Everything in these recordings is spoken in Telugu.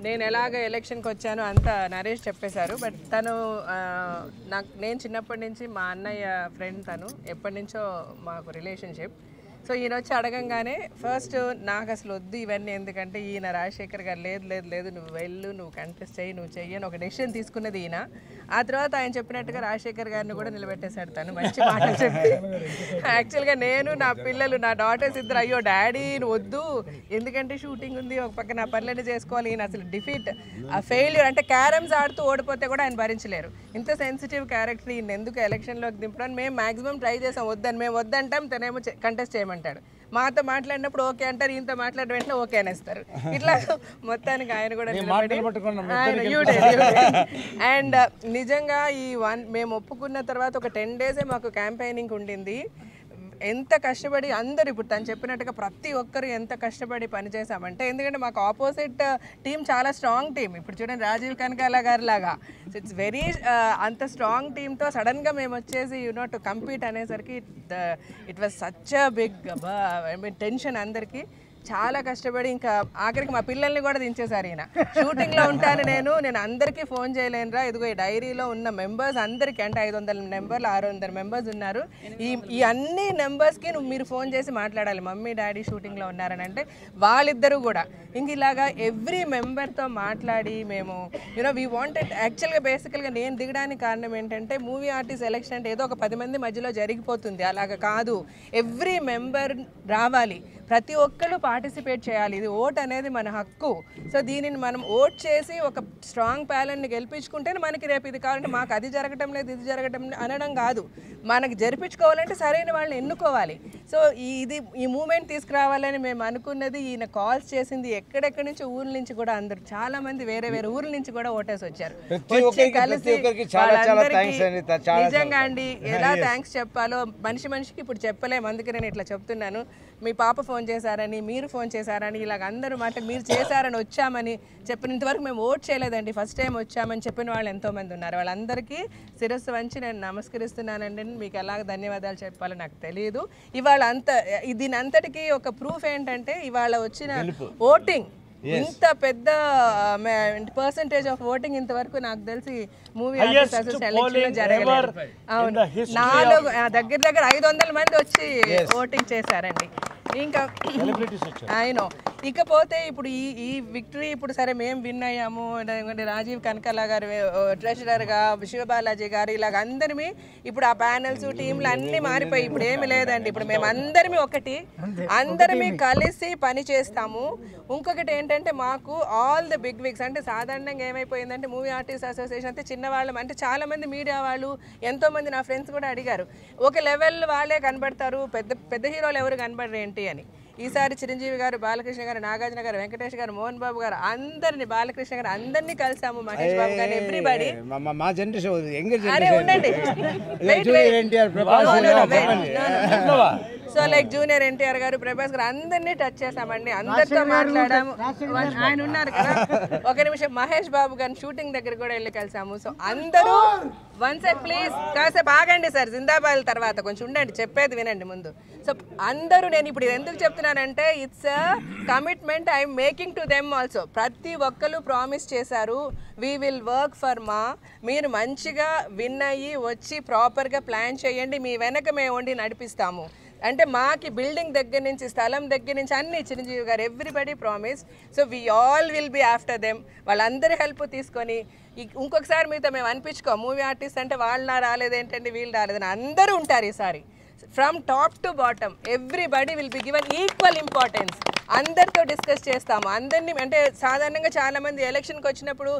నేను ఎలాగ ఎలక్షన్కి వచ్చానో అంతా నరేష్ చెప్పేశారు. బట్ తను నేను చిన్నప్పటి నుంచి మా అన్నయ్య ఫ్రెండ్, తను ఎప్పటి నుంచో మాకు రిలేషన్షిప్. సో ఈయన వచ్చి అడగంగానే ఫస్ట్ నాకు అసలు వద్దు ఇవన్నీ, ఎందుకంటే ఈయన రాజశేఖర్ గారు లేదు లేదు లేదు నువ్వు వెళ్ళు, నువ్వు కంటెస్ట్ చేయి, నువ్వు చెయ్యని ఒక డెసిషన్ తీసుకున్నది ఈయన. ఆ తర్వాత ఆయన చెప్పినట్టుగా రాజశేఖర్ గారిని కూడా నిలబెట్టేశాడు తను, మంచి మాటలు చెప్పి. యాక్చువల్గా నేను, నా పిల్లలు, నా డాటర్స్ ఇద్దరు అయ్యో డాడీ వద్దు, ఎందుకంటే షూటింగ్ ఉంది, ఒక పక్క నా పనులన్నీ చేసుకోవాలి. ఈయన అసలు డిఫీట్, ఆ ఫెయిల్యూర్, అంటే క్యారమ్స్ ఆడుతూ ఓడిపోతే కూడా ఆయన భరించలేరు. ఇంత సెన్సిటివ్ క్యారెక్టర్ ఈయన ఎందుకు ఎలక్షన్లోకి దింపడానికి మేము మ్యాక్సిమం ట్రై చేసాం, వద్దని మేము వద్దంటాం, తనేమో కంటెస్ట్ చేయమంటాడు. మాతో మాట్లాడినప్పుడు ఓకే అంటారు, ఈయనతో మాట్లాడిన వెంటనే ఓకే అనేస్తారు. ఇట్లా మొత్తానికి ఆయన కూడా అండ్ నిజంగా మేము ఒప్పుకున్న తర్వాత ఒక 10 days మాకు క్యాంపెయినింగ్ ఉండింది. ఎంత కష్టపడి అందరూ, ఇప్పుడు తను చెప్పినట్టుగా ప్రతి ఒక్కరు ఎంత కష్టపడి పనిచేసామంటే, ఎందుకంటే మాకు ఆపోజిట్ టీం చాలా స్ట్రాంగ్ టీం. ఇప్పుడు చూడండి రాజీవ్ కనకాల గారి లాగా ఇట్స్ వెరీ అంత స్ట్రాంగ్ టీంతో సడన్గా మేము వచ్చేసి టు కంపీట్ అనేసరికి it was such a big tension అందరికీ. చాలా కష్టపడి ఇంకా ఆఖరికి మా పిల్లల్ని కూడా దించేశారు ఈయన. షూటింగ్లో ఉంటాను నేను అందరికీ ఫోన్ చేయలేనురా, ఇదిగో ఈ డైరీలో ఉన్న మెంబర్స్ అందరికీ, అంటే 500 నెంబర్లు 600 మెంబర్స్ ఉన్నారు, ఈ అన్ని నెంబర్స్కి మీరు ఫోన్ చేసి మాట్లాడాలి, మమ్మీ డాడీ షూటింగ్లో ఉన్నారని. అంటే వాళ్ళిద్దరూ కూడా ఇంక ఇలాగా ఎవ్రీ మెంబర్తో మాట్లాడి మేము వీ వాంటెడ్. యాక్చువల్గా బేసికల్గా నేను దిగడానికి కారణం ఏంటంటే, మూవీ ఆర్టిస్ట్ ఎలక్షన్ అంటే ఏదో ఒక 10 మంది మధ్యలో జరిగిపోతుంది, అలాగా కాదు. ఎవ్రీ మెంబర్ రావాలి, ప్రతి ఒక్కరు పార్టిసిపేట్ చేయాలి. ఇది ఓట్ అనేది మన హక్కు. సో దీనిని మనం ఓట్ చేసి ఒక స్ట్రాంగ్ ప్యానెల్ని గెలిపించుకుంటేనే మనకి రేపు ఇది కావాలంటే మాకు అది జరగటం లేదు ఇది జరగటం అనడం కాదు, మనకి జరిపించుకోవాలంటే సరైన వాళ్ళని ఎన్నుకోవాలి. సో ఈ మూమెంట్ తీసుకురావాలని మేము అనుకున్నది. ఈయన కాల్స్ చేసింది ఎక్కడెక్కడి నుంచి, ఊర్ల నుంచి కూడా అందరు, చాలా మంది వేరే వేరే ఊర్ల నుంచి కూడా ఓటేసి వచ్చారు. కలిసి నిజంగా అండి ఎలా థ్యాంక్స్ చెప్పాలో మనిషికి ఇప్పుడు చెప్పలేము. అందుకే నేను ఇట్లా చెప్తున్నాను. మీ పాప ఫోన్ చేశారని, మీరు ఫోన్ చేశారని, ఇలాగ అందరూ మాట మీరు చేశారని వచ్చామని చెప్పినంతవరకు మేము ఓట్ చేయలేదండి, ఫస్ట్ టైం వచ్చామని చెప్పిన వాళ్ళు ఎంతోమంది ఉన్నారు. వాళ్ళందరికీ శిరస్సు వంచి నేను నమస్కరిస్తున్నానండి. మీకు ఎలాగ ధన్యవాదాలు చెప్పాలో నాకు తెలియదు. ఇవాళ దీని అంతటికీ ఒక ప్రూఫ్ ఏంటంటే, ఇవాళ వచ్చిన ఓటింగ్ ఇంత పెద్ద పర్సెంటేజ్ ఆఫ్ ఓటింగ్ ఇంతవరకు నాకు తెలిసి మూవీ ఆర్టిస్ట్ అసోసియేషన్ ఎలక్షన్ లో జరగలేదు. అవును, దగ్గర 500 మంది వచ్చి ఓటింగ్ చేశారండి. ఇంకా అయినో ఇకపోతే ఇప్పుడు ఈ విక్టరీ ఇప్పుడు సరే మేము విన్ అయ్యాము. రాజీవ్ కనకాల గారు ట్రెజరర్గా, శివబాలాజీ గారు, ఇలాగ అందరిమీ ఇప్పుడు ఆ ప్యానెల్స్ టీంలు అన్నీ మారిపోయి ఇప్పుడు ఏమి లేదండి. ఇప్పుడు మేము అందరిమీ ఒకటి, అందరిమీ కలిసి పని చేస్తాము. ఇంకొకటి ఏంటంటే, మాకు ఆల్ ది బిగ్ విగ్స్, అంటే సాధారణంగా ఏమైపోయిందంటే మూవీ ఆర్టిస్ట్ అసోసియేషన్ అంటే చిన్నవాళ్ళం, అంటే చాలామంది మీడియా వాళ్ళు, ఎంతోమంది నా ఫ్రెండ్స్ కూడా అడిగారు, ఒక లెవెల్ వాళ్ళే కనబడతారు, పెద్ద హీరోలు ఎవరు కనబడరు ఏంటి అని. ఈసారి చిరంజీవి గారు, బాలకృష్ణ గారు, నాగార్జున గారు, వెంకటేష్ గారు, మోహన్ బాబు గారు, అందరినీ, బాలకృష్ణ గారు అందరినీ కలిసాము, మహేష్ బాబు గారు, ఎవ్రీబడి. అరే ఉండండి, సో లైక్ జూనియర్ ఎన్టీఆర్ గారు, ప్రభాస్ గారు అందరినీ టచ్ చేసామండి, అందరితో మాట్లాడాము. ఆయన ఉన్నారు కదా, ఒక నిమిషం, మహేష్ బాబు గారిని షూటింగ్ దగ్గర కూడా వెళ్ళి కలిసాము. సో అందరూ వన్ సెట్ ప్లీజ్, కాసేపు ఆగండి సార్, జిందాబాద్ తర్వాత కొంచెం ఉండండి, చెప్పేది వినండి ముందు. సో అందరూ, నేను ఇప్పుడు ఎందుకు చెప్తున్నానంటే, it's a commitment I'm making to them also. ప్రతి ఒక్కరు ప్రామిస్ చేశారు, వీ విల్ వర్క్ ఫర్ మీరు మంచిగా విన్ అయ్యి వచ్చి ప్రాపర్గా ప్లాన్ చేయండి, మీ వెనక మేము వండి నడిపిస్తాము. అంటే మాకి బిల్డింగ్ దగ్గర నుంచి, స్థలం దగ్గర నుంచి అన్ని Chiranjeevi garu, everybody promise. So we all will be after them. వాళ్ళందరి హెల్ప్ తీసుకొని ఇంకొకసారి మీతో మేము అనిపించుకో, మూవీ ఆర్టిస్ట్ అంటే వాళ్ళు రాలేదేంటండి, వీళ్ళు రాలేదని, అందరూ ఉంటారు ఈసారి. From top to bottom everybody will be given equal importance. అందరితో డిస్కస్ చేస్తాము, అందరినీ. అంటే సాధారణంగా చాలామంది ఎలక్షన్కి వచ్చినప్పుడు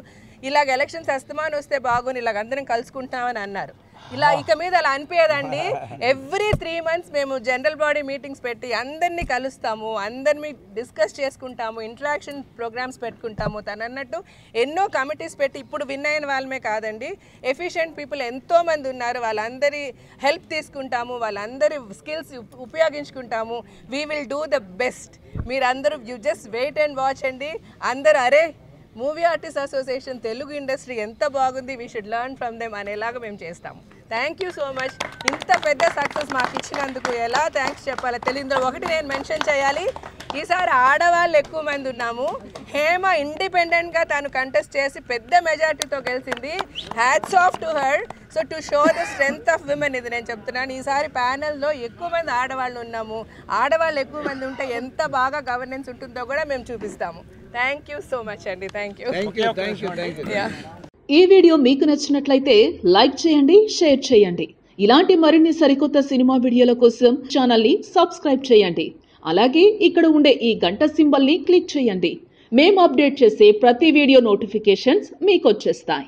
ఇలాగ ఎలక్షన్స్ అస్తమానం వస్తే బాగుని ఇలాగ అందరం కలుసుకుంటామని అన్నారు. ఇలా ఇక మీద అలా అనిపించదండి. ఎవ్రీ 3 months మేము జనరల్ బాడీ మీటింగ్స్ పెట్టి అందరినీ కలుస్తాము, అందరినీ డిస్కస్ చేసుకుంటాము, ఇంటరాక్షన్ ప్రోగ్రామ్స్ పెట్టుకుంటాము. తను అన్నట్టు ఎన్నో కమిటీస్ పెట్టి, ఇప్పుడు విన్ అయిన వాళ్ళమే కాదండి, ఎఫిషియెంట్ పీపుల్ ఎంతోమంది ఉన్నారు, వాళ్ళందరి హెల్ప్ తీసుకుంటాము, వాళ్ళందరి స్కిల్స్ ఉపయోగించుకుంటాము. We will do the best. మీరందరూ you just wait and watch అండి. అందరూ అరే movie artist association Telugu industry ఎంత బాగుంది, we should learn from them అనేలాగా మేము చేస్తాము. Thank you so much. ఇంత పెద్ద సక్సెస్ మాకు ఇచ్చినందుకు ఎలా థ్యాంక్స్ చెప్పాలో తెలియదు. ఒకటి నేను మెన్షన్ చేయాలి, ఈసారి ఆడవాళ్ళు ఎక్కువ మంది ఉన్నాము. హేమ ఇండిపెండెంట్గా తను కంటెస్ట్ చేసి పెద్ద మెజార్టీతో గెలిచింది. Hats off to her. So to show the strength of women ఇది నేను చెప్తున్నాను. ఈసారి ప్యానెల్లో ఎక్కువ మంది ఆడవాళ్ళు ఉన్నాము. ఆడవాళ్ళు ఎక్కువ మంది ఉంటే ఎంత బాగా గవర్నెన్స్ ఉంటుందో కూడా మేము చూపిస్తాము. థ్యాంక్ యూ సో మచ్ అండి. Thank you. ఈ వీడియో మీకు నచ్చినట్లయితే లైక్ చేయండి, షేర్ చేయండి. ఇలాంటి మరిన్ని సరికొత్త సినిమా వీడియోల కోసం ఛానల్ని సబ్స్క్రైబ్ చేయండి. అలాగే ఇక్కడ ఉండే ఈ గంట సింబల్ని క్లిక్ చేయండి. మేము అప్డేట్ చేసే ప్రతి వీడియో నోటిఫికేషన్స్ మీకు వచ్చేస్తాయి.